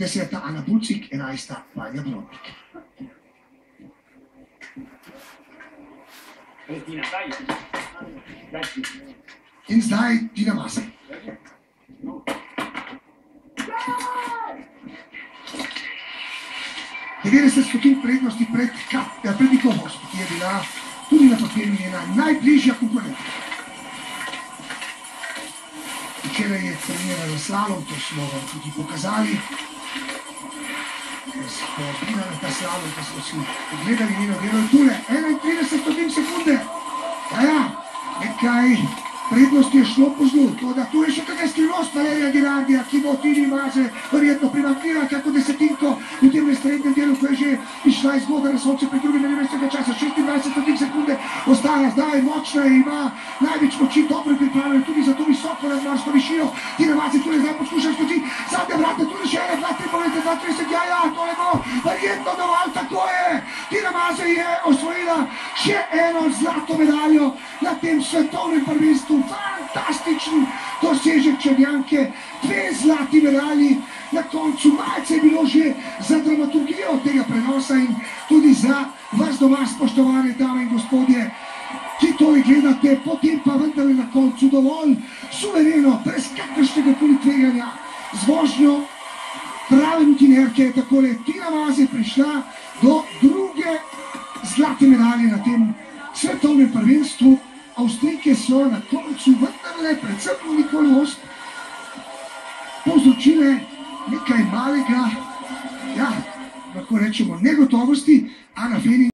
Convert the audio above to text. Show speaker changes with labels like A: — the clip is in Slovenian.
A: 10. Ana Bulcik, 11. Vanja Brodnik. In zdaj Tina Maze. Devetdeset stotink prednosti pred Nikovost, ki je bila tudi na papirju njena najbližja konkurentka. Včeraj je trenirala slalom, to smo vam tudi pokazali. Ko smo gledali ta slalom, ko smo si pogledali njeno delo, je tule 31 stotink sekunde. Nekaj prednosti je šlo po zlu, toda tu je še kakaj skrivnost Valerija Gerardija, ki bo Tini Maze verjetno primaknila kako desetinko v tem nesrednjem delu, ko je že išla izgoda na sonce pri drugem nevestnega časa. 26 stotink sekunde ostaja, zdaj močna in ima največ moči, dobro pripravljena tudi za to visoko nadmorsko višino. Tina Maze tule zdaj poskuša skozi zadnje vrate, tudi še 1, 2, 3, povejte, 2, 30, to je bo verjetno dovolj, tako je. Tina Maze je osvojila še eno zlato medaljo na tem svetovnem prvenstvu. Fantastičen dosežek Črnjanke, 2 zlati medalji na koncu. Malce je bilo že za dramaturgijo tega prenosa in tudi za vas doma, spoštovane dame in gospodje, ki to gledate, potem pa vendarle na koncu dovolj suvereno, brez kakršnega koli tveganja, z vožnjo prave rutinerke, takole Tina Maze prišla do druge zlate medalje na tem svetovnem prvenstvu. Avstrijke so na koncu vendarle, predvsem Nikovost, povzročile nekaj malega, lahko rečemo, negotovosti, a na Feni